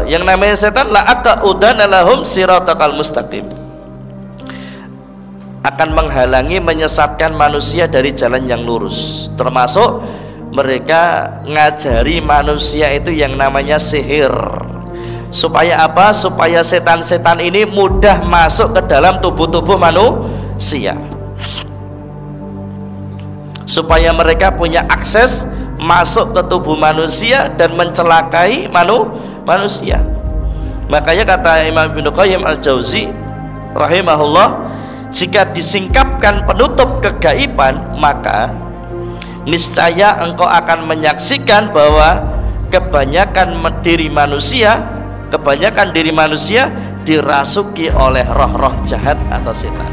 Yang namanya setan la'aqa'udana lahum siratal mustaqim, akan menghalangi, menyesatkan manusia dari jalan yang lurus. Termasuk mereka ngajari manusia itu yang namanya sihir. Supaya apa? Supaya setan-setan ini mudah masuk ke dalam tubuh-tubuh manusia, supaya mereka punya akses masuk ke tubuh manusia dan mencelakai manusia. Makanya kata Imam Ibnu Qayyim Al-Jauzi rahimahullah, jika disingkapkan penutup kegaiban, maka niscaya engkau akan menyaksikan bahwa kebanyakan diri manusia dirasuki oleh roh-roh jahat atau setan.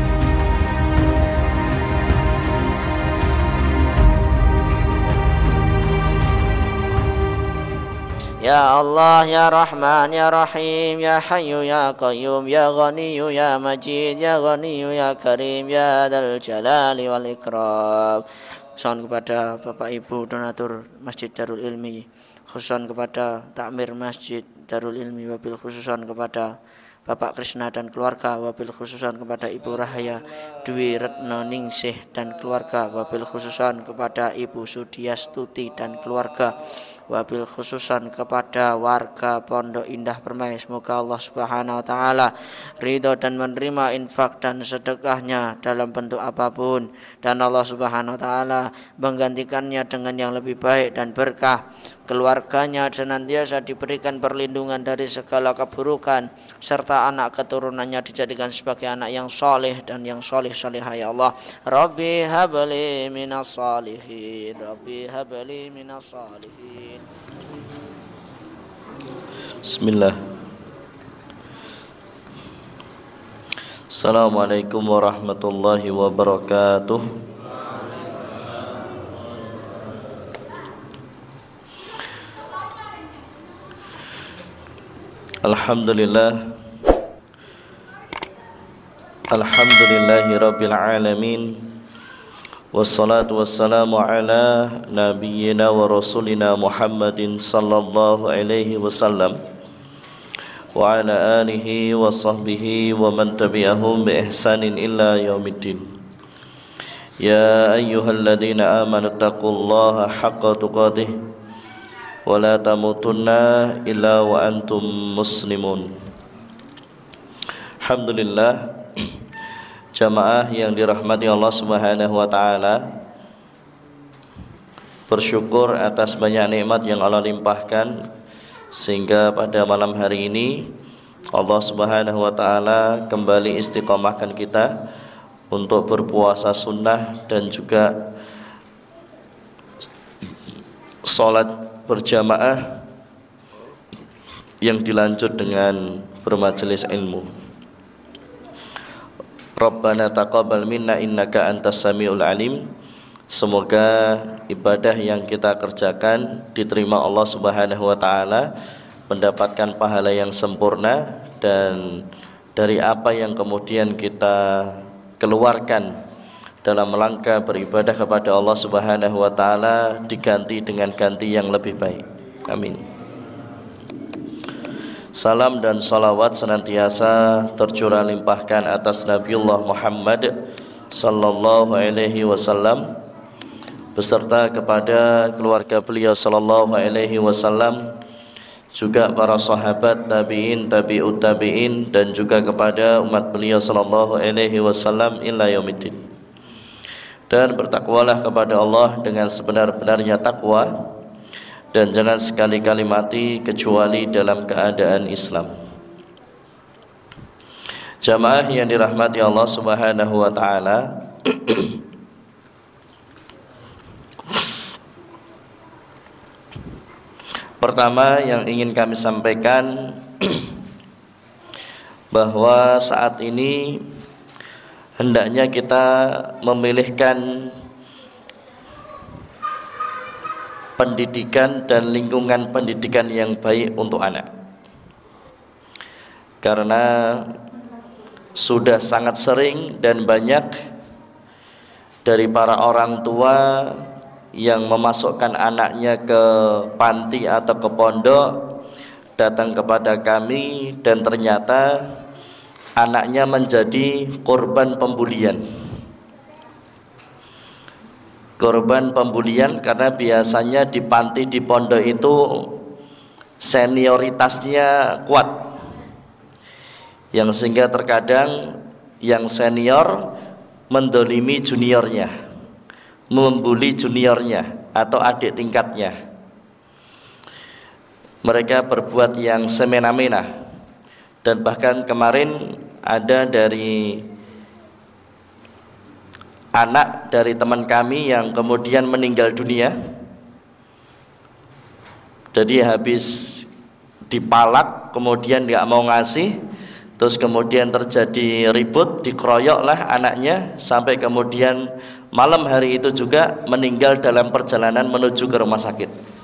Ya Allah, Ya Rahman, Ya Rahim, Ya Hayyu, Ya Qayyum, Ya Ghaniyyu, Ya Majid, Ya Ghaniyyu, Ya Karim, Ya Dzal Jalali wal Ikram. Khususan kepada Bapak Ibu donatur Masjid Darul Ilmi, khususan kepada takmir Masjid Darul Ilmi, wabil khususan kepada Bapak Krisna dan keluarga, wabil khususan kepada Ibu Rahaya Dwi Retno Ningsih dan keluarga, wabil khususan kepada Ibu Sudiastuti dan keluarga, wabil khususan kepada warga Pondok Indah Permai. Semoga Allah Subhanahu wa taala ridho dan menerima infak dan sedekahnya dalam bentuk apapun, dan Allah Subhanahu wa taala menggantikannya dengan yang lebih baik dan berkah. Keluarganya senantiasa diberikan perlindungan dari segala keburukan, serta anak keturunannya dijadikan sebagai anak yang soleh dan yang soleh-solehah. Ya Allah, Rabbi habli minas salihin, Rabbi habli minas salihin. Bismillah. Assalamualaikum warahmatullahi wabarakatuh. Alhamdulillahi rabbil alamin, wassalatu wassalamu ala nabiyyina wa rasulina Muhammadin sallallahu alaihi wasallam wa ala alihi wa sahbihi wa man tabi'ahum bi ihsanin illa yaumiddin. Ya ayyuhalladzina amanu taqullaha haqqa tuqatih wa la tamutunna illa wa antum muslimun. Alhamdulillah, jamaah yang dirahmati Allah Subhanahu wa taala, bersyukur atas banyak nikmat yang Allah limpahkan sehingga pada malam hari ini Allah Subhanahu wa taala kembali istiqomahkan kita untuk berpuasa sunnah dan juga salat berjamaah yang dilanjut dengan bermajelis ilmu. Rabbana taqabbal minna innaka antas samiul alim. Semoga ibadah yang kita kerjakan diterima Allah Subhanahu wa taala, mendapatkan pahala yang sempurna, dan dari apa yang kemudian kita keluarkan dalam rangka beribadah kepada Allah Subhanahu wa taala diganti dengan ganti yang lebih baik. Amin. Salam dan salawat senantiasa tercurah limpahkan atas Nabiullah Muhammad sallallahu alaihi wasallam beserta kepada keluarga beliau sallallahu alaihi wasallam, juga para sahabat, tabi'in, tabi'ut tabi'in, dan juga kepada umat beliau sallallahu alaihi wasallam ila yaumiddin. Dan bertakwalah kepada Allah dengan sebenar-benarnya takwa, dan jangan sekali-kali mati kecuali dalam keadaan Islam. Jamaah yang dirahmati Allah Subhanahu wa taala, pertama yang ingin kami sampaikan bahwa saat ini hendaknya kita memilihkan pendidikan dan lingkungan pendidikan yang baik untuk anak, karena sudah sangat sering dan banyak dari para orang tua yang memasukkan anaknya ke panti atau ke pondok datang kepada kami dan ternyata anaknya menjadi korban pembulian. Korban pembulian karena biasanya di panti di pondok itu senioritasnya kuat, yang sehingga terkadang yang senior mendolimi juniornya, membuli juniornya atau adik tingkatnya. Mereka berbuat yang semena-mena, dan bahkan kemarin ada dari anak dari teman kami yang kemudian meninggal dunia. Jadi habis dipalak kemudian nggak mau ngasih, terus kemudian terjadi ribut, dikeroyoklah anaknya sampai kemudian malam hari itu juga meninggal dalam perjalanan menuju ke rumah sakit.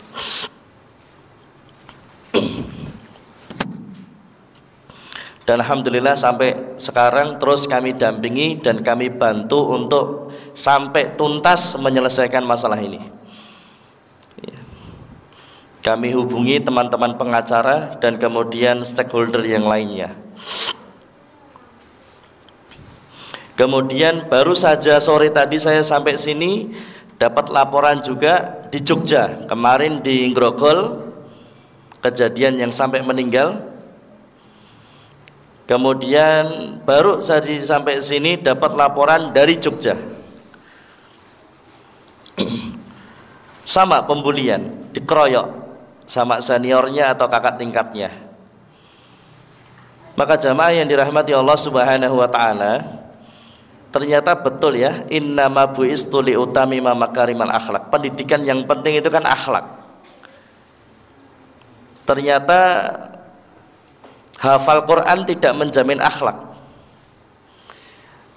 Dan alhamdulillah sampai sekarang terus kami dampingi dan kami bantu untuk sampai tuntas menyelesaikan masalah ini. Kami hubungi teman-teman pengacara dan kemudian stakeholder yang lainnya. Kemudian baru saja sore tadi saya sampai sini dapat laporan juga di Jogja. Kemarin di Grogol kejadian yang sampai meninggal. Kemudian baru saja sampai sini dapat laporan dari Jogja. Sama pembulian, dikeroyok sama seniornya atau kakak tingkatnya. Maka jamaah yang dirahmati Allah Subhanahu wa taala, ternyata betul ya, innama bu'istu liutamima makarimal akhlak. Pendidikan yang penting itu kan akhlak. Ternyata hafal Quran tidak menjamin akhlak.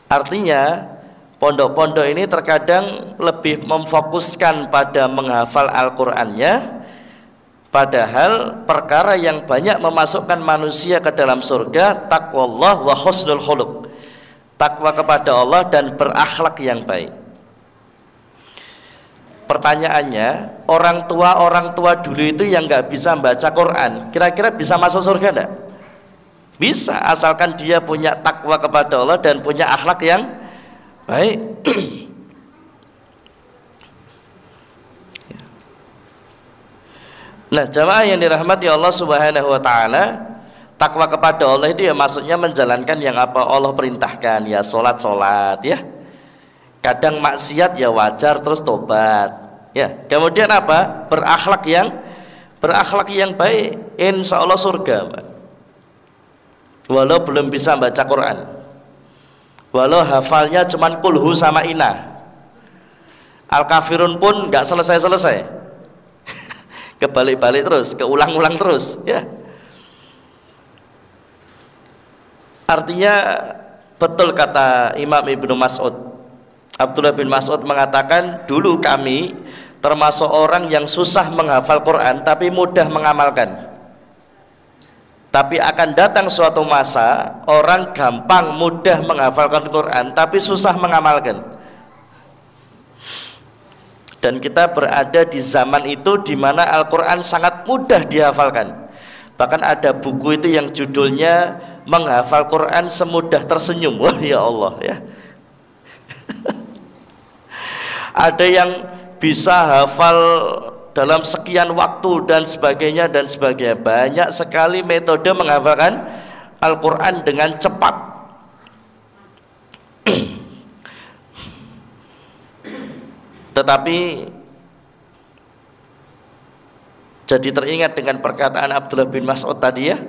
Artinya pondok-pondok ini terkadang lebih memfokuskan pada menghafal Al-Qur'annya, padahal perkara yang banyak memasukkan manusia ke dalam surga taqwallah wa husnul khuluq, takwa kepada Allah dan berakhlak yang baik. Pertanyaannya, orang tua dulu itu yang nggak bisa baca Quran, kira-kira bisa masuk surga enggak? Bisa, asalkan dia punya takwa kepada Allah dan punya akhlak yang baik. Nah, jamaah yang dirahmati Allah Subhanahu wa taala, takwa kepada Allah itu ya maksudnya menjalankan yang apa Allah perintahkan, ya sholat ya. Kadang maksiat ya wajar terus tobat. Ya, kemudian apa? Berakhlak yang baik, insya Allah surga, Pak. Walau belum bisa baca Quran, walau hafalnya cuman kulhu sama ina, Al-Kafirun pun nggak selesai kebalik-balik terus, keulang-ulang terus ya. Artinya betul kata Imam Ibnu Mas'ud, Abdullah bin Mas'ud mengatakan, dulu kami termasuk orang yang susah menghafal Quran tapi mudah mengamalkan. Tapi akan datang suatu masa orang gampang mudah menghafalkan Quran tapi susah mengamalkan. Dan kita berada di zaman itu di mana Al-Quran sangat mudah dihafalkan. Bahkan ada buku itu yang judulnya menghafal Quran semudah tersenyum. Wah ya Allah ya. Ada yang bisa hafal dalam sekian waktu dan sebagainya. Banyak sekali metode menghafalkan Al-Quran dengan cepat. Tetapi jadi teringat dengan perkataan Abdullah bin Mas'ud tadi ya,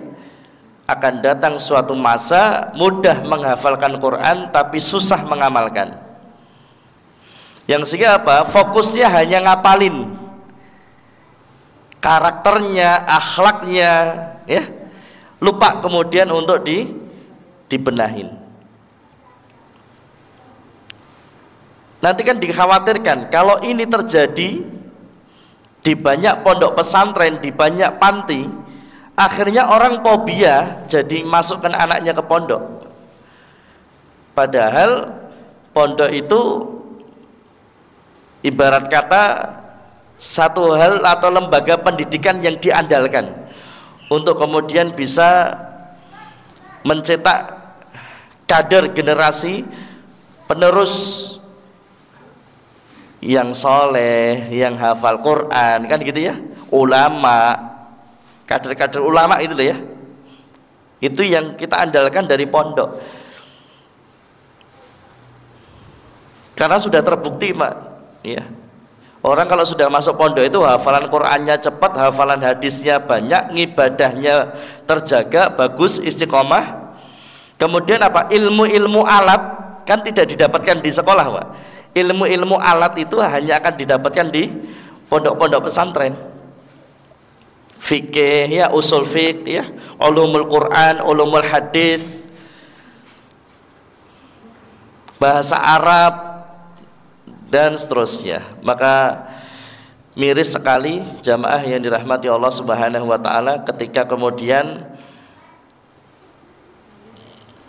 akan datang suatu masa mudah menghafalkan Quran tapi susah mengamalkan. Yang sehingga apa? Fokusnya hanya ngapalin karakternya, akhlaknya, ya, lupa kemudian untuk dibenahin. Nanti kan dikhawatirkan kalau ini terjadi di banyak pondok pesantren, di banyak panti, akhirnya orang fobia jadi masukkan anaknya ke pondok. Padahal pondok itu ibarat kata satu hal atau lembaga pendidikan yang diandalkan untuk kemudian bisa mencetak kader generasi penerus yang soleh, yang hafal Quran, kan gitu ya, ulama, kader-kader ulama itu loh ya. Itu yang kita andalkan dari pondok. Karena sudah terbukti, Pak, ya. Orang kalau sudah masuk pondok itu hafalan Qurannya cepat, hafalan hadisnya banyak, ngibadahnya terjaga, bagus, istiqomah. Kemudian apa? Ilmu-ilmu alat kan tidak didapatkan di sekolah, Pak. Ilmu-ilmu alat itu hanya akan didapatkan di pondok-pondok pesantren. Fikih ya, usul fikih ya, ulumul Quran, ulumul hadis, bahasa Arab dan seterusnya. Maka miris sekali jamaah yang dirahmati Allah Subhanahu wa taala ketika kemudian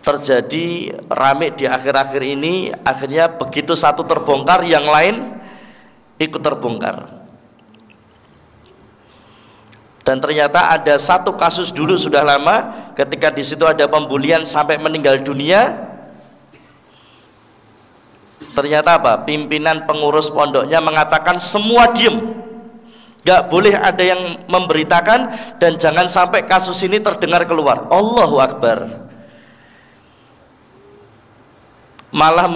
terjadi rame di akhir-akhir ini, akhirnya begitu satu terbongkar yang lain ikut terbongkar. Dan ternyata ada satu kasus dulu sudah lama, ketika di situ ada pembulian sampai meninggal dunia. Ternyata apa? Pimpinan pengurus pondoknya mengatakan semua diem, gak boleh ada yang memberitakan, dan jangan sampai kasus ini terdengar keluar. Allahu Akbar. Malah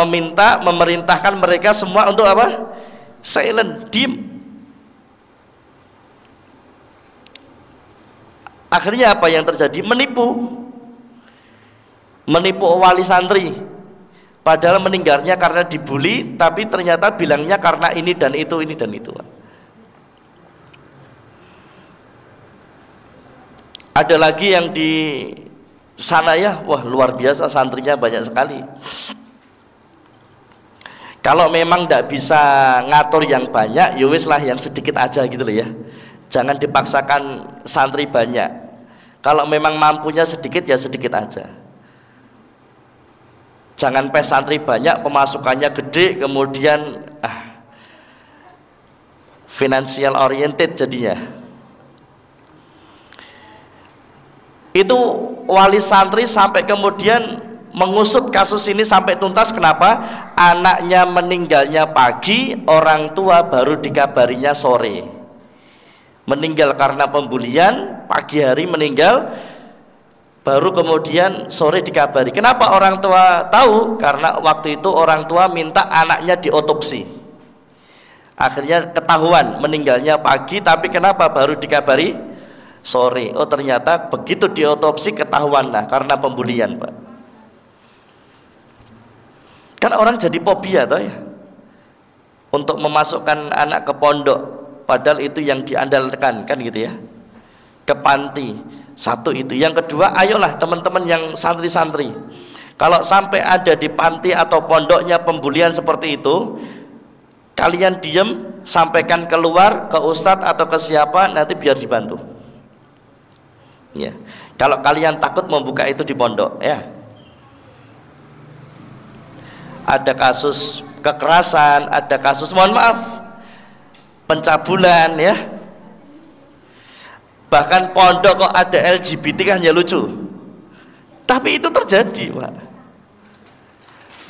memerintahkan mereka semua untuk apa? Silent, diem. Akhirnya apa yang terjadi? Menipu wali santri, padahal meninggalnya karena dibully, tapi ternyata bilangnya karena ini dan itu, ini dan itu. Ada lagi yang di sana ya, wah luar biasa, santrinya banyak sekali. Kalau memang tidak bisa ngatur yang banyak, ya wis lah yang sedikit aja gitu loh ya. Jangan dipaksakan santri banyak. Kalau memang mampunya sedikit ya sedikit aja. Jangan santri banyak, pemasukannya gede, kemudian financial oriented jadinya. Itu wali santri sampai kemudian mengusut kasus ini sampai tuntas. Kenapa? Anaknya meninggalnya pagi, orang tua baru dikabarinya sore. Meninggal karena pembulian, pagi hari meninggal, baru kemudian sore dikabari. Kenapa orang tua tahu? Karena waktu itu orang tua minta anaknya diotopsi. Akhirnya ketahuan meninggalnya pagi, tapi kenapa baru dikabari sore? Oh ternyata begitu diotopsi ketahuan, nah karena pembulian, Pak. Kan orang jadi fobia toh ya, untuk memasukkan anak ke pondok, padahal itu yang diandalkan kan gitu ya, ke panti. Satu itu. Yang kedua, ayolah teman-teman yang santri-santri, kalau sampai ada di panti atau pondoknya pembulian seperti itu, kalian diem, sampaikan keluar ke ustadz atau ke siapa, nanti biar dibantu ya. Kalau kalian takut membuka itu di pondok ya. Ada kasus kekerasan, ada kasus, mohon maaf, pencabulan ya. Bahkan pondok kok ada LGBT kan ya lucu. Tapi itu terjadi, Pak.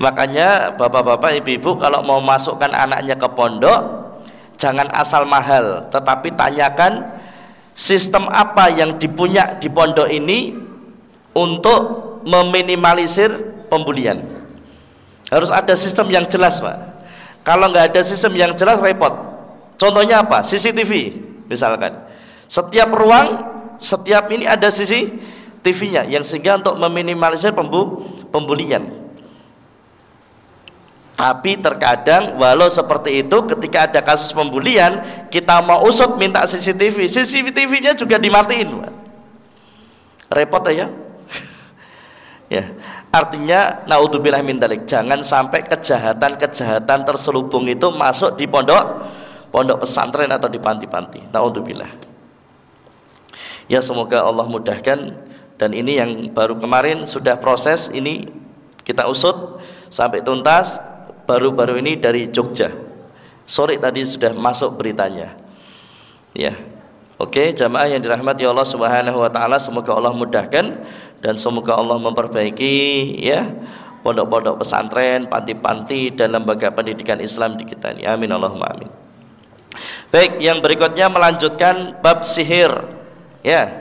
Makanya bapak-bapak, ibu-ibu kalau mau masukkan anaknya ke pondok, jangan asal mahal, tetapi tanyakan sistem apa yang dipunya di pondok ini untuk meminimalisir pembulian. Harus ada sistem yang jelas, Pak. Kalau nggak ada sistem yang jelas repot. Contohnya apa? CCTV misalkan. Setiap ruang, setiap ini ada CCTV-nya, yang sehingga untuk meminimalisir pembulian. Tapi terkadang walau seperti itu, ketika ada kasus pembulian, kita mau usut minta CCTV, CCTV-nya juga dimatiin, Pak. Repot ya. Ya. Artinya naudzubillah min dzalik, jangan sampai kejahatan-kejahatan terselubung itu masuk di pondok pesantren atau di panti-panti. Naudzubillah. Ya semoga Allah mudahkan, dan ini yang baru kemarin sudah proses ini kita usut sampai tuntas, baru-baru ini dari Jogja. Sore tadi sudah masuk beritanya. Ya. Oke, jamaah yang dirahmati Allah Subhanahu wa taala, semoga Allah mudahkan dan semoga Allah memperbaiki ya pondok-pondok pesantren, panti-panti dan lembaga pendidikan Islam di kita ini. Amin Allahumma amin. Baik, yang berikutnya melanjutkan bab sihir. Ya.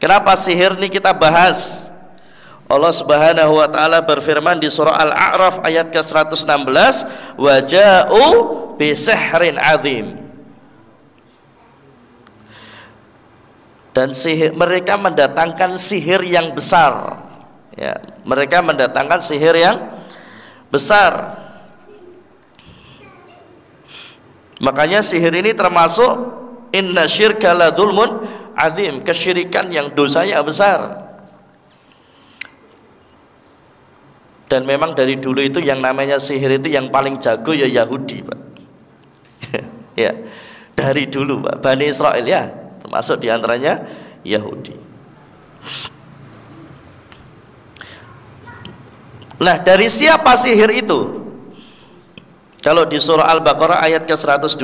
Kenapa sihir ini kita bahas? Allah Subhanahu wa taala berfirman di surah Al-A'raf ayat ke-116, "Wa ja'u bi sihrin 'adzim." Dan sihir, mereka mendatangkan sihir yang besar. Ya, mereka mendatangkan sihir yang besar. Makanya sihir ini termasuk inna syirka la dzulmun adzim, kesyirikan yang dosanya besar. Dan memang dari dulu itu yang namanya sihir itu yang paling jago ya Yahudi, Pak. Ya, dari dulu, Pak. Bani Israel ya, termasuk diantaranya Yahudi. Nah, dari siapa sihir itu? Kalau di surah Al-Baqarah ayat ke-102,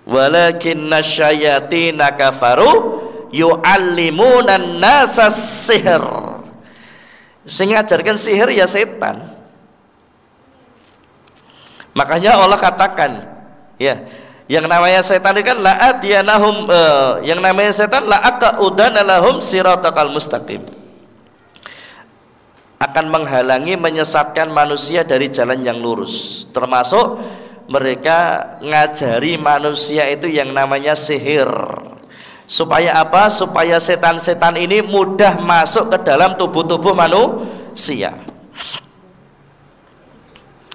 walakinna syayatina kafaru yu'allimuna an-nasa sihr. Sing ngajarkan sihir ya setan. Makanya Allah katakan, ya, yang namanya setan itu kan la'atiyanahum, yang namanya setan la'aqa'udana lahum siratal mustaqim, akan menghalangi, menyesatkan manusia dari jalan yang lurus. Termasuk mereka ngajari manusia itu yang namanya sihir. Supaya apa? Supaya setan-setan ini mudah masuk ke dalam tubuh-tubuh manusia,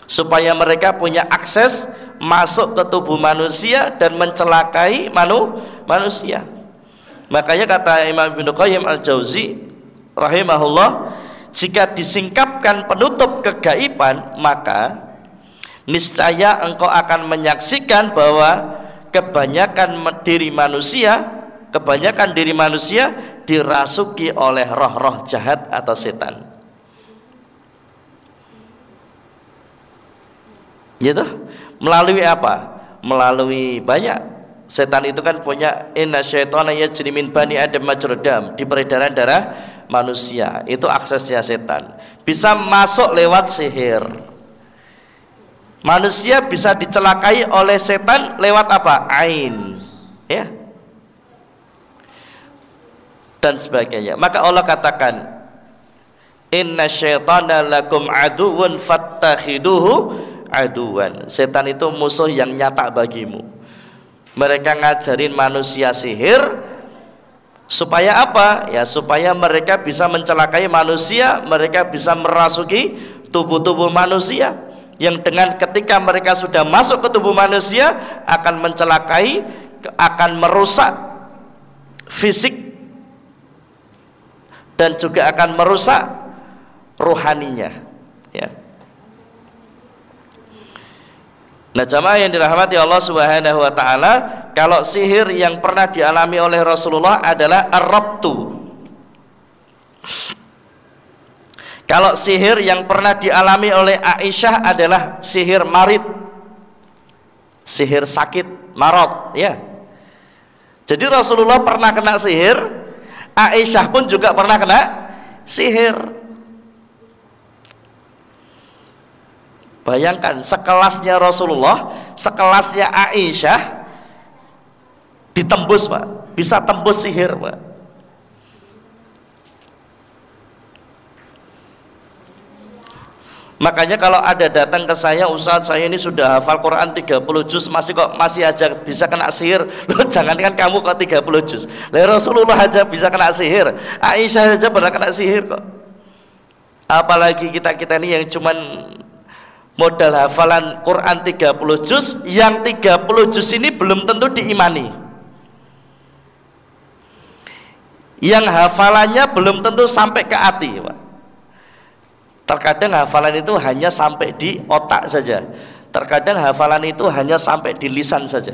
supaya mereka punya akses masuk ke tubuh manusia dan mencelakai manusia. Makanya kata Imam Ibnu Qayyim Al-Jauzi rahimahullah, jika disingkapkan penutup kegaiban, maka niscaya engkau akan menyaksikan bahwa kebanyakan diri manusia dirasuki oleh roh-roh jahat atau setan. Gitu? Melalui apa? Melalui banyak. Setan itu kan punya inna syaitana yajri min bani adam majrad dam, di peredaran darah manusia. Itu aksesnya setan. Bisa masuk lewat sihir. Manusia bisa dicelakai oleh setan lewat apa? Ain. Ya. Dan sebagainya. Maka Allah katakan, inna syaitana lakum aduwwun fattakhiduhu aduwan. Setan itu musuh yang nyata bagimu. Mereka ngajarin manusia sihir supaya apa? Ya, supaya mereka bisa mencelakai manusia, mereka bisa merasuki tubuh-tubuh manusia, yang dengan ketika mereka sudah masuk ke tubuh manusia akan mencelakai, akan merusak fisik dan juga akan merusak rohaninya. Ya. Nah, jamaah yang dirahmati Allah Subhanahu wa taala, kalau sihir yang pernah dialami oleh Rasulullah adalah ar-rabtu. Kalau sihir yang pernah dialami oleh Aisyah adalah sihir marid, sihir sakit, marad, ya. Jadi Rasulullah pernah kena sihir, Aisyah pun juga pernah kena sihir. Bayangkan, sekelasnya Rasulullah, sekelasnya Aisyah ditembus, Pak. Bisa tembus sihir, Pak. Makanya kalau ada datang ke saya, Ustaz, saya ini sudah hafal Quran 30 juz, masih aja bisa kena sihir. Loh, jangankan kamu kok 30 juz. Lah Rasulullah aja bisa kena sihir. Aisyah aja pernah kena sihir kok. Apalagi kita ini yang cuman modal hafalan Quran 30 juz, yang 30 juz ini belum tentu diimani. Yang hafalannya belum tentu sampai ke hati, Pak. Terkadang hafalan itu hanya sampai di otak saja. Terkadang hafalan itu hanya sampai di lisan saja.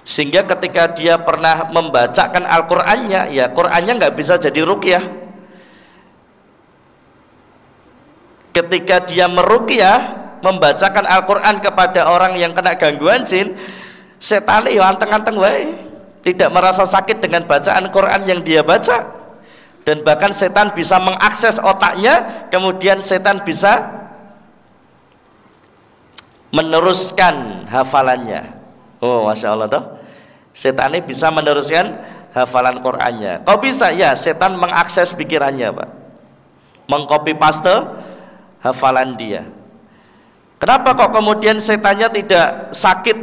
Sehingga ketika dia pernah membacakan Al-Qur'annya, ya Qur'annya nggak bisa jadi ruqyah. Ketika dia meruqyah, membacakan Al-Quran kepada orang yang kena gangguan jin, setan ya anteng-anteng wae, tidak merasa sakit dengan bacaan Quran yang dia baca, dan bahkan setan bisa mengakses otaknya, kemudian setan bisa meneruskan hafalannya. Oh, masya Allah toh, setan ini bisa meneruskan hafalan Qurannya. Kok bisa? Ya, setan mengakses pikirannya, Pak, mengcopy paste hafalan dia. Kenapa kok kemudian setannya tidak sakit,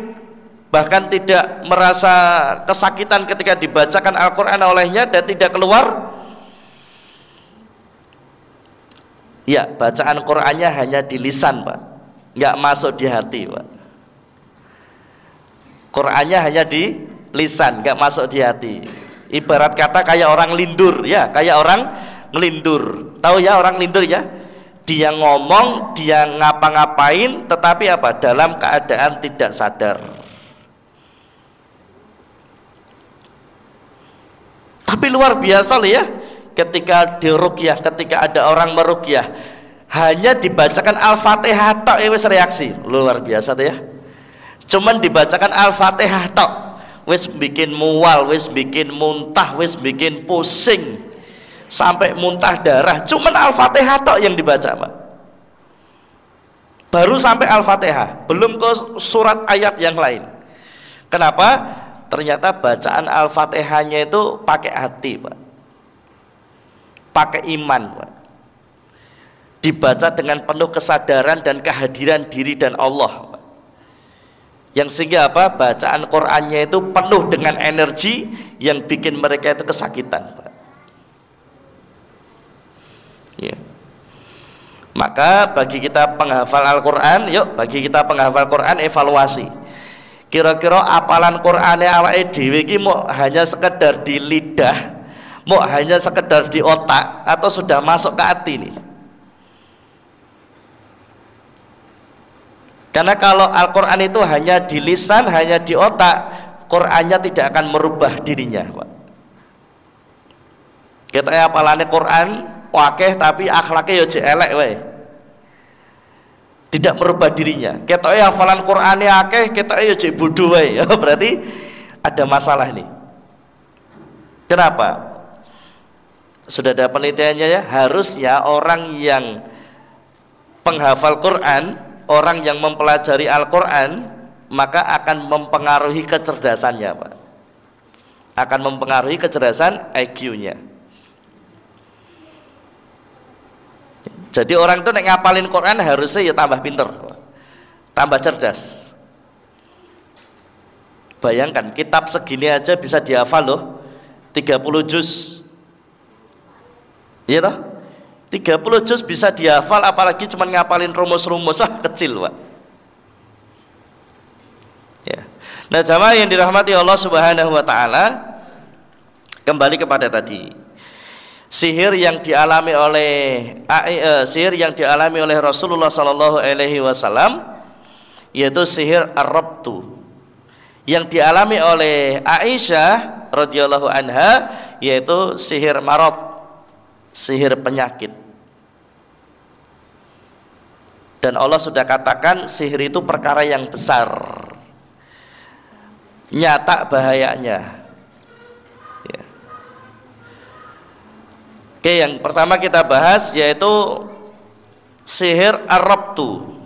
bahkan tidak merasa kesakitan ketika dibacakan Al-Quran olehnya dan tidak keluar? Ya, bacaan Qurannya hanya di lisan, Pak, nggak masuk di hati, Pak. Qurannya hanya di lisan, nggak masuk di hati. Ibarat kata kayak orang lindur, ya, kayak orang ngelindur. Tahu ya orang lindur ya? Dia ngomong, dia ngapa-ngapain, tetapi apa? Dalam keadaan tidak sadar. Tapi luar biasa loh ya, ketika diruqyah, ketika ada orang meruqyah, hanya dibacakan Al-Fatihah tok wis reaksi. Luar biasa tuh ya. Cuman dibacakan Al-Fatihah tok wis bikin mual, wis bikin muntah, wis bikin pusing, sampai muntah darah. Cuman Al-Fatihah tok yang dibaca, Pak. Baru sampai Al-Fatihah, belum ke surat ayat yang lain. Kenapa? Ternyata bacaan Al-Fatihahnya itu pakai hati, Pak, pakai iman, Pak, dibaca dengan penuh kesadaran dan kehadiran diri dan Allah, Pak. Yang sehingga apa? Bacaan Qur'annya itu penuh dengan energi yang bikin mereka itu kesakitan, Pak. Ya. Maka bagi kita penghafal Al-Quran, yuk bagi kita penghafal Quran evaluasi. Kira-kira apalan Qur'ane awake dhewe iki mau hanya sekedar di lidah, mau hanya sekedar di otak, atau sudah masuk ke hati nih? Karena kalau Al-Quran itu hanya di lisan, hanya di otak, Qur'annya tidak akan merubah dirinya, Pak. Kita apalane Quran wakeh tapi akhlaknya ya elek wae, tidak merubah dirinya. Kita hafalan Qur'ane akeh, kita ya bodoh wae. Berarti ada masalah nih. Kenapa? Sudah ada penelitiannya ya. Harusnya orang yang penghafal Quran, orang yang mempelajari Al-Quran, maka akan mempengaruhi kecerdasannya, Pak. Akan mempengaruhi kecerdasan IQ-nya. Jadi orang itu nek ngapalin Quran harusnya ya tambah pinter, tambah cerdas. Bayangkan kitab segini aja bisa dihafal loh, 30 juz. Iya toh? 30 juz bisa dihafal, apalagi cuma ngapalin rumus-rumus, kecil, Pak. Ya. Nah, jamaah yang dirahmati Allah Subhanahu wa taala, kembali kepada tadi. Sihir yang dialami oleh Rasulullah sallallahu alaihi wasallam, yaitu sihir ar-rabtu. Yang dialami oleh Aisyah radhiyallahu anha, yaitu sihir marad, sihir penyakit. Dan Allah sudah katakan sihir itu perkara yang besar, nyata bahayanya. Ya. Oke, yang pertama kita bahas yaitu sihir ar-rabtu.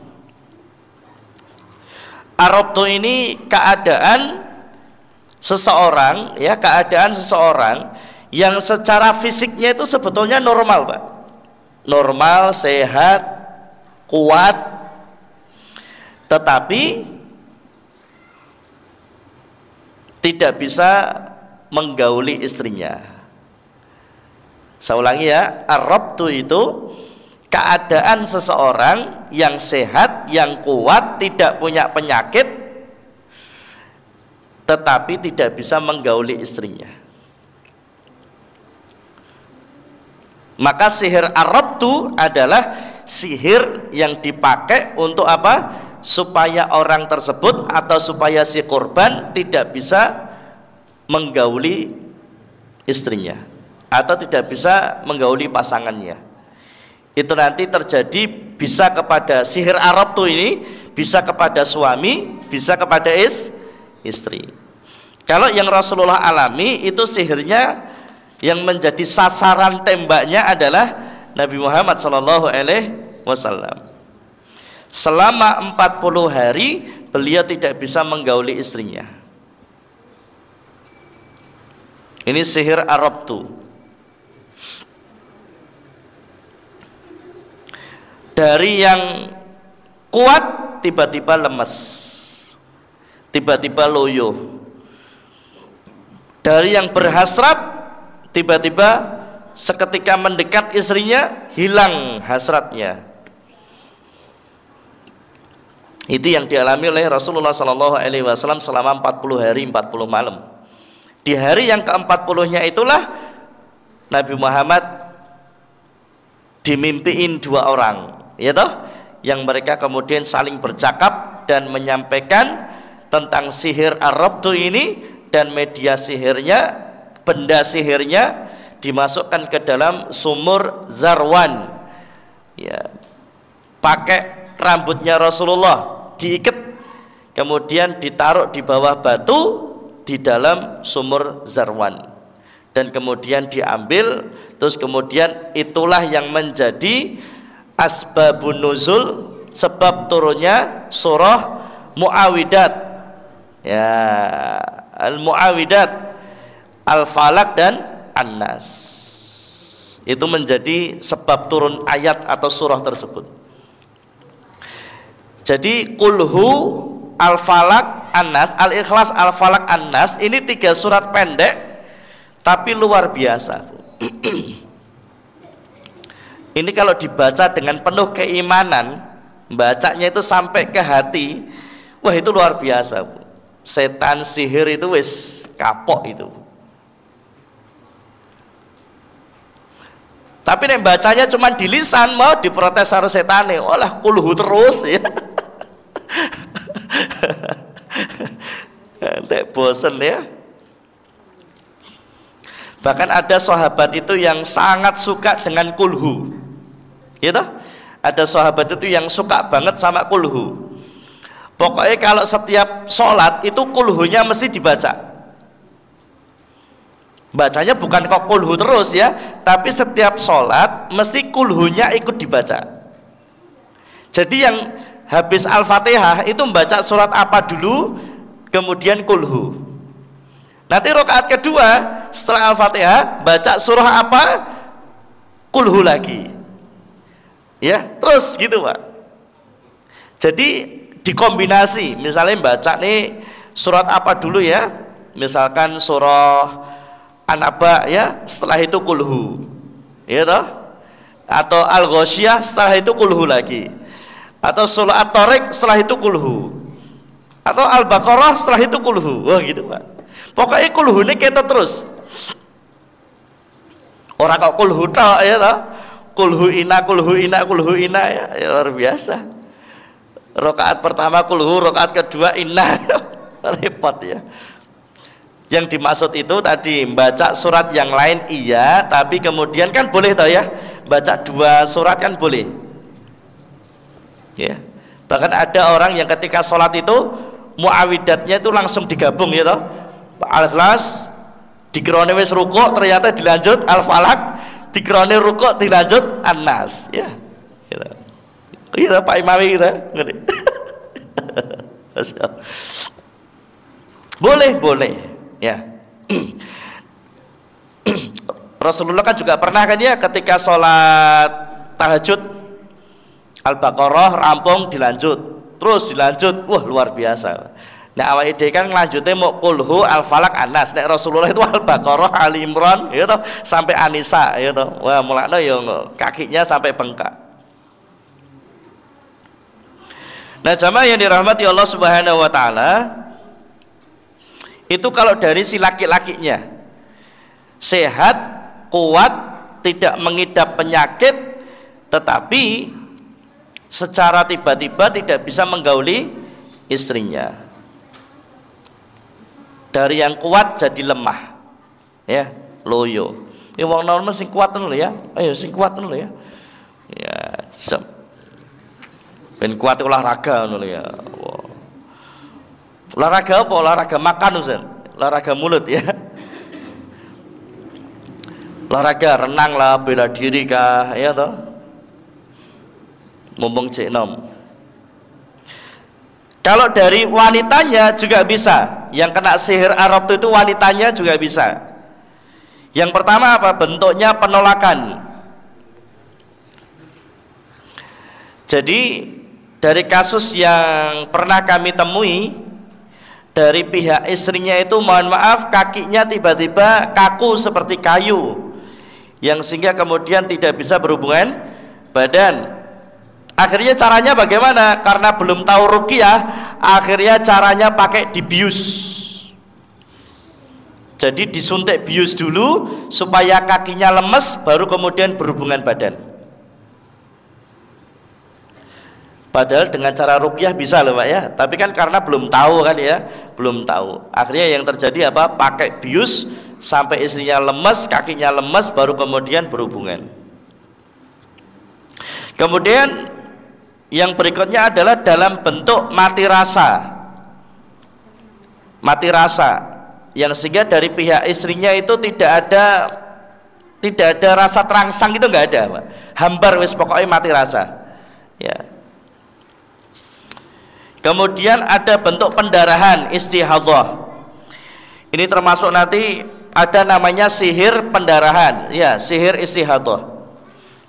Ar-rabtu ini keadaan seseorang, ya, keadaan seseorang yang secara fisiknya itu sebetulnya normal, Pak. Normal, sehat, kuat, tetapi tidak bisa menggauli istrinya. Saya ulangi ya, ar-rabtu itu keadaan seseorang yang sehat, yang kuat, tidak punya penyakit, tetapi tidak bisa menggauli istrinya. Maka sihir ar-rabtu adalah sihir yang dipakai untuk apa? Supaya orang tersebut atau supaya si korban tidak bisa menggauli istrinya atau tidak bisa menggauli pasangannya. itu nanti terjadi bisa kepada sihir Arab tuh ini, bisa kepada suami, bisa kepada istri. Kalau yang Rasulullah alami itu sihirnya yang menjadi sasaran tembaknya adalah Nabi Muhammad SAW. Selama 40 hari beliau tidak bisa menggauli istrinya. Ini sihir Arab tuh. Dari yang kuat tiba-tiba lemes, tiba-tiba loyo. Dari yang berhasrat tiba-tiba seketika mendekat istrinya hilang hasratnya. Itu yang dialami oleh Rasulullah SAW selama 40 hari 40 malam. Di hari yang ke-40-nya itulah Nabi Muhammad dimimpiin 2 orang, ya toh, yang mereka kemudian saling bercakap dan menyampaikan tentang sihir Ar-Rabtu ini, dan media sihirnya, benda sihirnya dimasukkan ke dalam sumur Zarwan. Ya, pakai rambutnya Rasulullah diikat, kemudian ditaruh di bawah batu di dalam sumur Zarwan, dan kemudian diambil. Terus kemudian itulah yang menjadi asbabun nuzul, sebab turunnya surah Mu'awidat, ya, Al-Mu'awidat, Al-Falaq dan An-Nas. Itu menjadi sebab turun ayat atau surah tersebut. Jadi Kulhu, Al-Falaq, An-Nas, Al-Ikhlas, Al-Falaq, An-Nas, ini 3 surat pendek tapi luar biasa. Ini kalau dibaca dengan penuh keimanan, bacanya itu sampai ke hati, wah itu luar biasa. Setan sihir itu wis kapok itu. Tapi nek bacanya cuma di lisan, mau diprotes harus setane, olah kulhu terus ya. Nanti bosen ya. Bahkan ada sahabat itu yang sangat suka dengan kulhu, ya toh? Ada sahabat itu yang suka banget sama kulhu. Pokoknya kalau setiap sholat itu kulhunya mesti dibaca. Bacanya bukan kok kulhu terus ya, tapi setiap sholat mesti kulhunya ikut dibaca. Jadi yang habis Al-Fatihah itu membaca surat apa dulu, kemudian kulhu. Nanti rakaat kedua setelah Al-Fatihah baca surah apa, kulhu lagi. Ya, terus gitu Pak. Jadi dikombinasi, misalnya baca nih surat apa dulu ya, misalkan surah An-Naba ya, setelah itu kulhu, ya toh? Atau Al-Ghasyiyah setelah itu kulhu lagi, atau surah At-Tariq setelah itu kulhu, atau Al-Baqarah setelah itu kulhu. Wah gitu Pak. Pokoknya kulhu ini kita terus. Orang kok kulhu tok ya toh? Kulhu ina, kulhu ina, kulhu ina ya, ya luar biasa. Rakaat pertama kulhu, rakaat kedua inna. Repot ya. Yang dimaksud itu tadi baca surat yang lain iya, tapi kemudian kan boleh toh ya, baca 2 surat kan boleh ya. Bahkan ada orang yang ketika sholat itu muawidatnya itu langsung digabung ya toh, Al-Ikhlas dikrone wis rukuk ternyata dilanjut Al-Falaq, dikrone rukuk dilanjut An-Nas ya gitu. Kita Pak Imawi kita ngerti. boleh ya. Rasulullah kan juga pernah kan ya, ketika sholat tahajud Al-Baqarah rampung dilanjut, terus dilanjut, wah luar biasa. Nah awal ide kan ngelanjutnya mau kulhu, Al-Falaq, An-Nas. Nek Rasulullah itu Al-Baqarah, Al-Imran gitu, sampai An-Nisa gitu. Wah mulanya ya kakinya sampai bengkak. Nah jamaah yang dirahmati Allah Subhanahu wa taala, itu kalau dari si laki-lakinya sehat, kuat, tidak mengidap penyakit, tetapi secara tiba-tiba tidak bisa menggauli istrinya. Dari yang kuat jadi lemah ya, loyo. Wong normal sing kuat dulu ya, ayo sing kuat dulu ya. Ya Ben kuat olahraga ngono ya. Olahraga apa? Olahraga makan Ustaz. Olahraga mulut ya. Olahraga renang lah, bela diri kah, ya toh? Mumpung cek nom. Kalau dari wanitanya juga bisa. Yang kena sihir Arab itu wanitanya juga bisa. Yang pertama apa? Bentuknya penolakan. Jadi dari kasus yang pernah kami temui, dari pihak istrinya itu mohon maaf kakinya tiba-tiba kaku seperti kayu, yang sehingga kemudian tidak bisa berhubungan badan. Akhirnya caranya bagaimana? Karena belum tahu ruqyah, akhirnya caranya pakai dibius. Jadi disuntik bius dulu supaya kakinya lemes, baru kemudian berhubungan badan. Padahal dengan cara ruqyah bisa loh Pak ya. Tapi kan karena belum tahu kan ya, belum tahu. Akhirnya yang terjadi apa? Pakai bius sampai istrinya lemes, kakinya lemes, baru kemudian berhubungan. Kemudian yang berikutnya adalah dalam bentuk mati rasa. Mati rasa, yang sehingga dari pihak istrinya itu tidak ada rasa terangsang, itu nggak ada Pak. Hambar wis pokoknya mati rasa. Ya. Kemudian ada bentuk pendarahan istihadhah. Ini termasuk nanti ada namanya sihir pendarahan, ya, sihir istihadhah.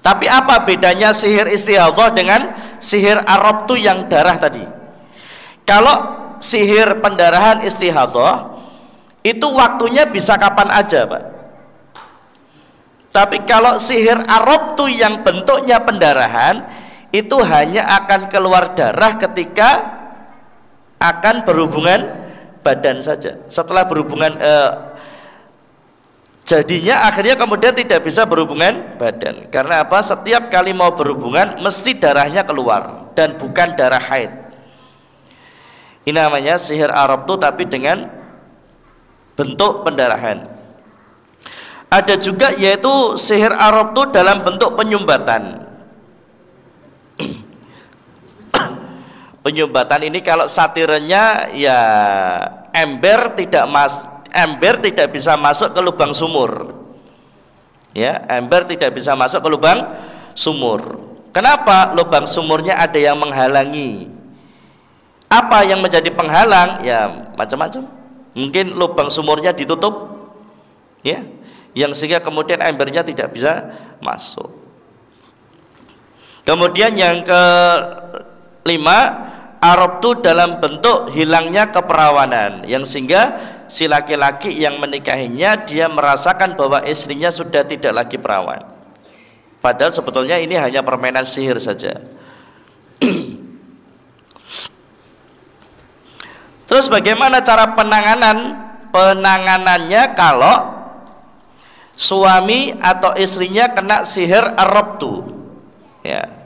Tapi apa bedanya sihir istihadhah dengan sihir Arab yang darah tadi? Kalau sihir pendarahan istihadhah itu waktunya bisa kapan aja Pak. Tapi kalau sihir Arab yang bentuknya pendarahan, itu hanya akan keluar darah ketika akan berhubungan badan saja. Setelah berhubungan jadinya akhirnya kemudian tidak bisa berhubungan badan. Karena apa? Setiap kali mau berhubungan mesti darahnya keluar dan bukan darah haid. Ini namanya sihir Arab tapi dengan bentuk pendarahan. Ada juga yaitu sihir Arab dalam bentuk penyumbatan. Penyumbatan ini kalau satirnya ya ember tidak bisa masuk ke lubang sumur. Ya, ember tidak bisa masuk ke lubang sumur. Kenapa? Lubang sumurnya ada yang menghalangi. Apa yang menjadi penghalang? Ya, macam-macam. Mungkin lubang sumurnya ditutup. Ya, yang sehingga kemudian embernya tidak bisa masuk. Kemudian yang kelima, Arab dalam bentuk hilangnya keperawanan, yang sehingga si laki-laki yang menikahinya dia merasakan bahwa istrinya sudah tidak lagi perawan. Padahal sebetulnya ini hanya permainan sihir saja. Terus bagaimana cara penanganannya kalau suami atau istrinya kena sihir Arab ya.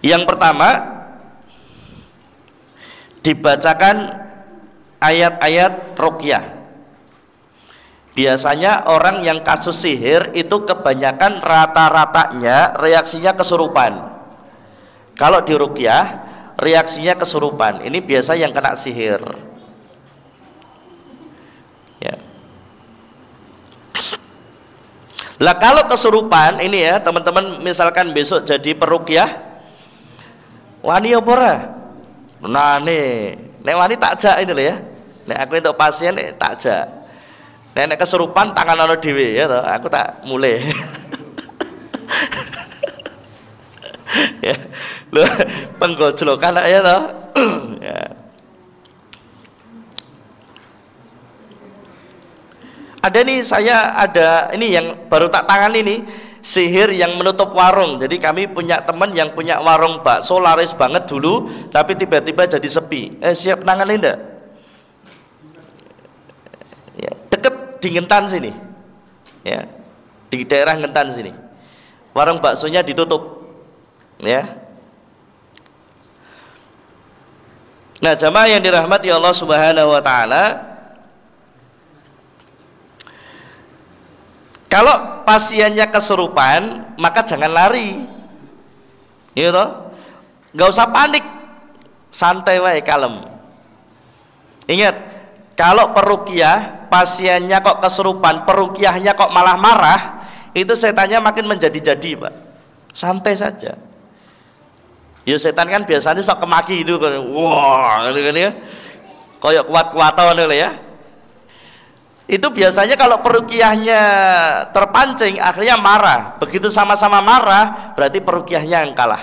Yang pertama, dibacakan ayat-ayat ruqyah. Biasanya orang yang kasus sihir itu kebanyakan rata-ratanya reaksinya kesurupan. Kalau di ruqyah reaksinya kesurupan. Ini biasa yang kena sihir. Ya. Lah kalau kesurupan ini ya teman-teman, misalkan besok jadi peruqyah, wani apa ora? Nah nek wani takjak ini loh ya. Nek aku untuk pasien takjak. Nek kesurupan tangan ana dhewe ya toh, aku tak mulai. Ya. Lho penggojlokan ya toh. Ya. Ada nih, saya ada ini yang baru tak tangani nih, sihir yang menutup warung. Jadi kami punya teman yang punya warung bakso laris banget dulu, tapi tiba-tiba jadi sepi. Siap nangani enggak? Ya, deket di Ngentan sini. Ya. Di daerah Ngentan sini. Warung baksonya ditutup. Ya. Nah, jamaah yang dirahmati Allah Subhanahu wa taala, Kalau pasiennya kesurupan, maka jangan lari, gitu. Nggak usah panik, santai wae, kalem. Ingat, kalau peruqyah pasiennya kok kesurupan, peruqyahnya kok malah marah, itu setannya makin menjadi-jadi, Pak. Santai saja. Ya setan kan biasanya sok kemaki itu kan, wah, gitu kan ya. Koyok kuat-kuatan gitu ya. Itu biasanya kalau peruqyahnya terpancing akhirnya marah. Begitu sama-sama marah, berarti peruqyahnya yang kalah.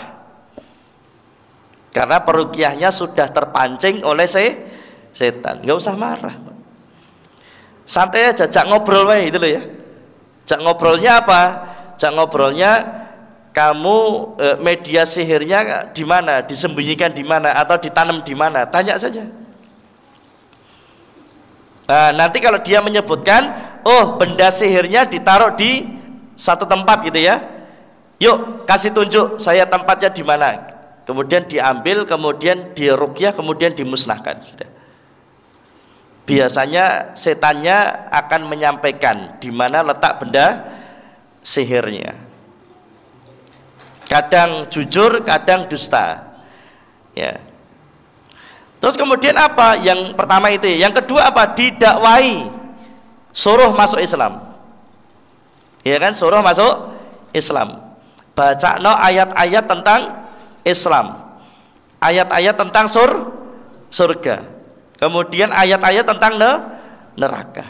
Karena peruqyahnya sudah terpancing oleh setan. Nggak usah marah. Santai aja, jak ngobrol wae itu loh ya. Jak ngobrolnya apa? Jak ngobrolnya kamu media sihirnya di mana? Disembunyikan di mana atau ditanam di mana? Tanya saja. Nah, nanti kalau dia menyebutkan, oh benda sihirnya ditaruh di satu tempat gitu ya, yuk kasih tunjuk saya tempatnya di mana. Kemudian diambil, kemudian diruqyah, kemudian dimusnahkan. Sudah. Biasanya setannya akan menyampaikan di mana letak benda sihirnya. Kadang jujur, kadang dusta. Ya. Terus kemudian apa? Yang pertama itu. Yang kedua apa? Didakwai, suruh masuk Islam. Ya kan? Suruh masuk Islam. Baca ayat-ayat tentang Islam, ayat-ayat tentang surga, kemudian ayat-ayat tentang neraka.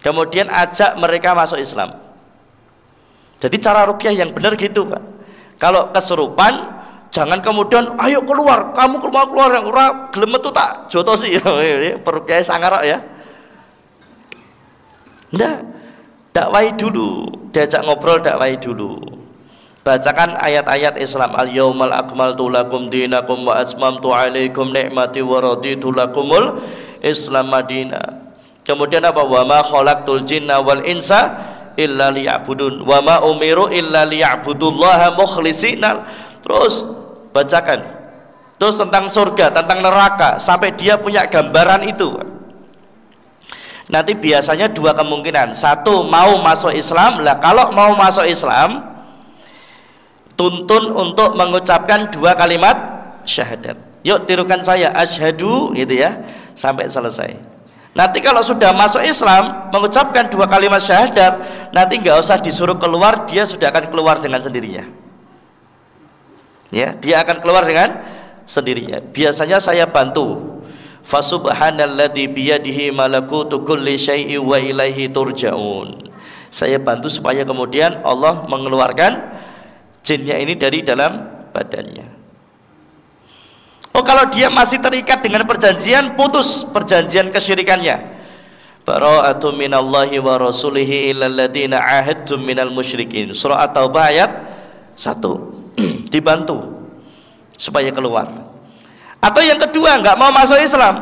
Kemudian ajak mereka masuk Islam. Jadi cara ruqyah yang benar gitu, Pak. Kalau kesurupan, jangan kemudian ayo keluar, kamu keluar yang ora gelem metu tak jotosi ya. Peruqyah sangar ya. Ndak, dakwai dulu, diajak ngobrol, dakwai dulu. Bacakan ayat-ayat Islam. Al-yaumal akmaltu lakum dinakum wa atmamtu alaikum ni'mati wa raditu lakumul Islam madina. Kemudian apa? Wa ma khalaqtul jinna wal insa illa liya'budun wa ma umiru illa liya'budullaha mukhlishina. Terus bacakan terus tentang surga, tentang neraka, sampai dia punya gambaran itu. Nanti biasanya dua kemungkinan. Satu, mau masuk Islam. Lah kalau mau masuk Islam, tuntun untuk mengucapkan dua kalimat syahadat. Yuk tirukan saya, asyhadu, gitu ya, sampai selesai. Nanti kalau sudah masuk Islam, mengucapkan dua kalimat syahadat, nanti nggak usah disuruh keluar, dia sudah akan keluar dengan sendirinya. Ya, dia akan keluar dengan sendirinya. Biasanya saya bantu. Fasubhanalladzi biyadihi malakutu kulli syai'in wa ilaihi turja'un. Saya bantu supaya kemudian Allah mengeluarkan jinnya ini dari dalam badannya. Oh, kalau dia masih terikat dengan perjanjian, putus perjanjian kesyirikannya. Bara'atu minallahi wa rasulihi illal ladzina ahadtum minal musyrikin. Surah At-Taubah ayat 1. Dibantu supaya keluar. Atau yang kedua, nggak mau masuk Islam.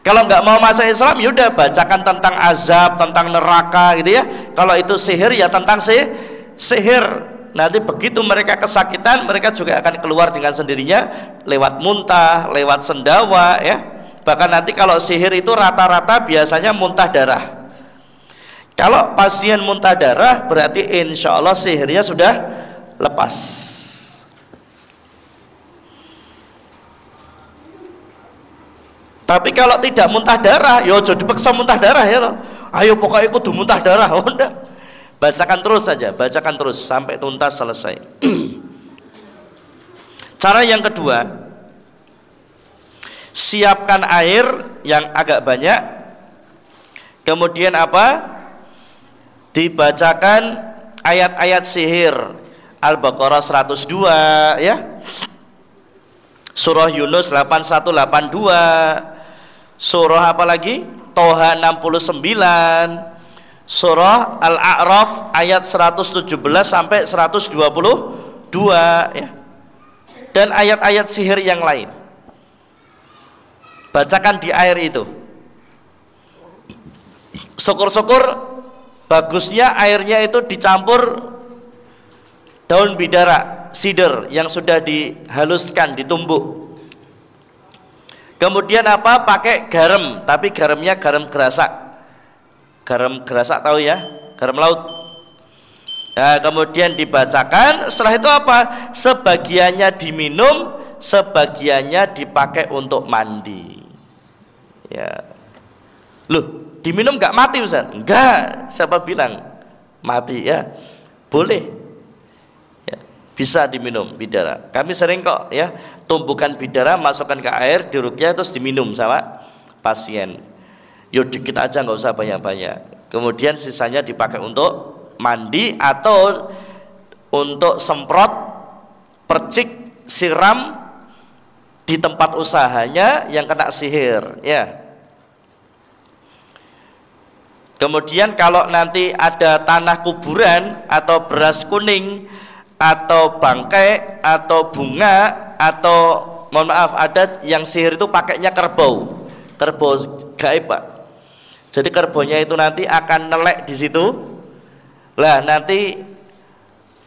Kalau nggak mau masuk Islam, yaudah bacakan tentang azab, tentang neraka gitu ya. Kalau itu sihir, ya tentang sihir. Nanti begitu mereka kesakitan, mereka juga akan keluar dengan sendirinya lewat muntah, lewat sendawa ya. Bahkan nanti kalau sihir itu rata-rata biasanya muntah darah. Kalau pasien muntah darah, berarti insya Allah sihirnya sudah lepas. Tapi kalau tidak muntah darah, ya jadi dipaksa muntah darah ya. Ayo pokoknya kudu muntah darah. Oh enggak. Bacakan terus saja, bacakan terus sampai tuntas selesai. Cara yang kedua, siapkan air yang agak banyak. Kemudian apa? Dibacakan ayat-ayat sihir. Al-Baqarah 102 ya. Surah Yunus 81 82. Surah apa lagi? Toha 69. Surah Al-A'raf ayat 117 sampai 122 ya. Dan ayat-ayat sihir yang lain. Bacakan di air itu. Syukur-syukur bagusnya airnya itu dicampur daun bidara, sider yang sudah dihaluskan, ditumbuk. Kemudian apa? Pakai garam, tapi garamnya garam gerasak. Garam gerasak tahu ya? garam laut. Nah, kemudian dibacakan, setelah itu apa? Sebagiannya diminum, sebagiannya dipakai untuk mandi. Ya. Loh, diminum nggak mati Ustaz? Enggak, siapa bilang mati ya? Boleh. Ya, bisa diminum bidara. Kami sering kok ya, tumbukan bidara masukkan ke air, dirukyah terus diminum sama pasien. Yo dikit aja, nggak usah banyak-banyak. Kemudian sisanya dipakai untuk mandi atau untuk semprot, percik, siram di tempat usahanya yang kena sihir ya. Kemudian kalau nanti ada tanah kuburan atau beras kuning atau bangkai atau bunga atau mohon maaf ada yang sihir itu pakainya kerbau gaib Pak. Jadi kerbaunya itu nanti akan nelek di situ. Lah nanti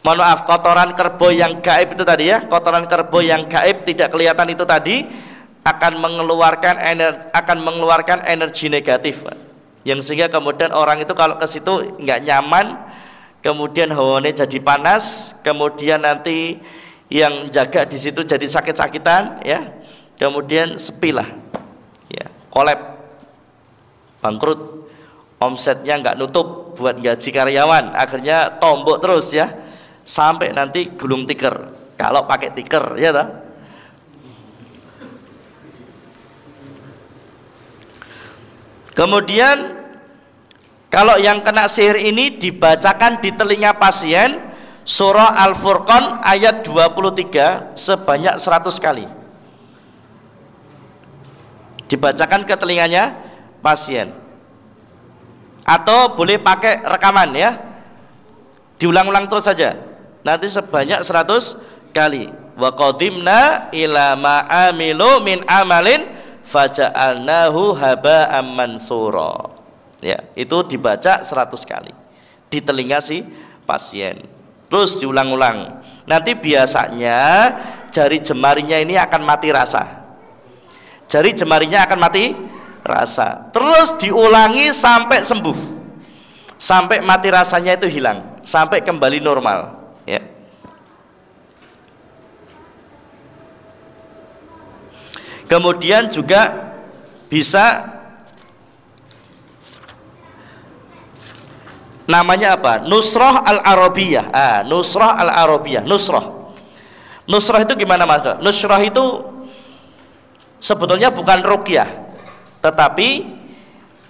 mohon maaf, kotoran kerbau yang gaib itu tadi ya, kotoran kerbau yang gaib tidak kelihatan itu tadi akan mengeluarkan energi negatif, Pak. Yang sehingga kemudian orang itu kalau ke situ nggak nyaman, kemudian hawanya jadi panas, kemudian nanti yang jaga di situ jadi sakit-sakitan ya, kemudian sepi lah ya, kolab, bangkrut, omsetnya nggak nutup buat gaji karyawan, akhirnya tombok terus ya sampai nanti gulung tikar kalau pakai tikar ya toh. Kemudian kalau yang kena sihir ini dibacakan di telinga pasien surah Al-Furqan ayat 23 sebanyak 100 kali, dibacakan ke telinganya pasien. Atau boleh pakai rekaman ya, diulang-ulang terus saja, nanti sebanyak 100 kali. Wa qadimna ila ma amilu min amalin faja'alnahu haba'am mansura. Ya, itu dibaca 100 kali di telinga si pasien. Terus diulang-ulang. Nanti biasanya jari jemarinya ini akan mati rasa. Jari jemarinya akan mati rasa, terus diulangi sampai sembuh, sampai mati rasanya itu hilang, sampai kembali normal ya. Kemudian juga bisa namanya apa? Nusrah al-Arabiyah. Nusrah al-Arabiyah. Nusrah itu gimana Mas? Nusrah itu sebetulnya bukan ruqyah, tetapi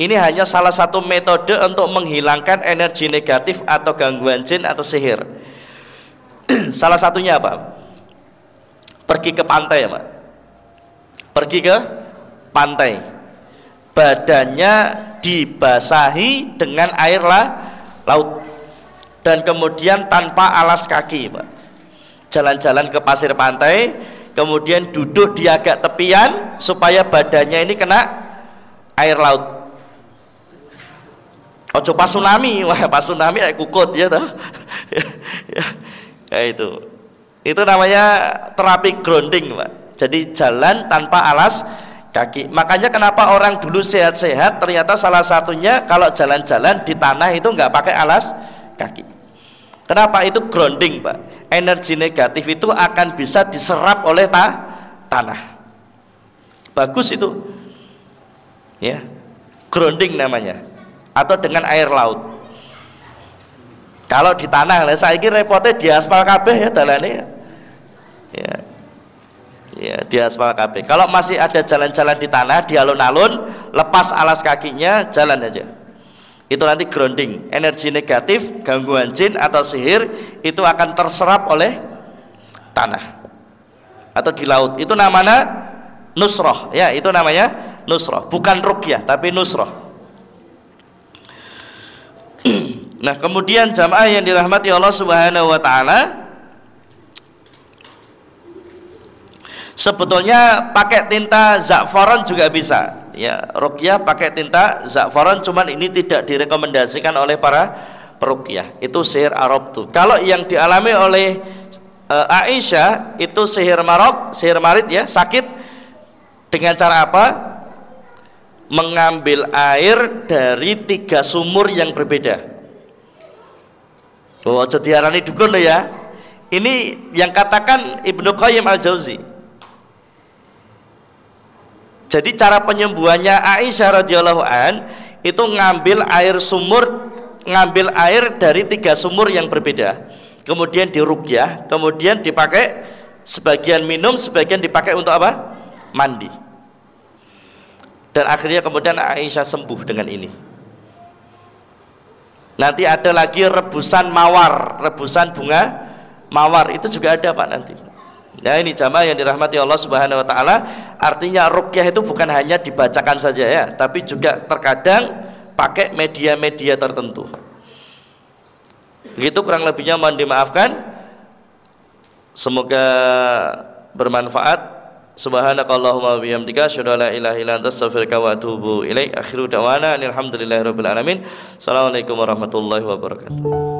ini hanya salah satu metode untuk menghilangkan energi negatif atau gangguan jin atau sihir. Salah satunya apa? Pergi ke pantai ya Pak. Pergi ke pantai, badannya dibasahi dengan air laut, dan kemudian tanpa alas kaki Pak, jalan-jalan ke pasir pantai, kemudian duduk di agak tepian supaya badannya ini kena air laut. Ojo pas tsunami, wah pas tsunami kayak kukut ya toh. Ya itu namanya terapi grounding Pak. Jadi jalan tanpa alas kaki. Makanya kenapa orang dulu sehat-sehat, ternyata salah satunya kalau jalan-jalan di tanah itu nggak pakai alas kaki. Kenapa? Itu grounding Pak. Energi negatif itu akan bisa diserap oleh tanah. Bagus itu ya, grounding namanya, atau dengan air laut. Kalau di tanah, saya kira repotnya di aspal kabeh ya dalane ya di aspal kabeh. Kalau masih ada jalan-jalan di tanah, di alun-alun, lepas alas kakinya, jalan aja. Itu nanti grounding, energi negatif, gangguan jin atau sihir itu akan terserap oleh tanah atau di laut. Itu namanya nusroh ya, itu namanya nusroh, bukan ruqyah tapi nusroh. Nah kemudian jamaah yang dirahmati Allah Subhanahu wa ta'ala, sebetulnya pakai tinta za'faran juga bisa ya, ruqyah pakai tinta za'faran, cuman ini tidak direkomendasikan oleh para peruqyah. Itu sihir Arab tuh. Kalau yang dialami oleh Aisyah itu sihir marid ya, sakit, dengan cara apa? Mengambil air dari 3 sumur yang berbeda. Oh, aja diarani dukun loh ya. Ini yang katakan Ibnu Qayyim Al-Jauzi. Jadi cara penyembuhannya Aisyah radhiyallahu an itu ngambil air sumur, ngambil air dari 3 sumur yang berbeda. Kemudian diruqyah, kemudian dipakai sebagian minum, sebagian dipakai untuk apa? Mandi. Dan akhirnya kemudian Aisyah sembuh dengan ini. Nanti ada lagi rebusan mawar, rebusan bunga mawar, itu juga ada Pak nanti. Nah ini jamaah yang dirahmati Allah Subhanahu Wa Taala. Artinya ruqyah itu bukan hanya dibacakan saja ya, tapi juga terkadang pakai media-media tertentu. Begitu kurang lebihnya, mohon dimaafkan. Semoga bermanfaat. Subhanakallahumma wa bihamdika asyhadu an la ilaha illa anta astaghfiruka wa atubu ilaik. Akhiru da'wana alhamdulillahirabbil alamin. Assalamualaikum warahmatullahi wabarakatuh.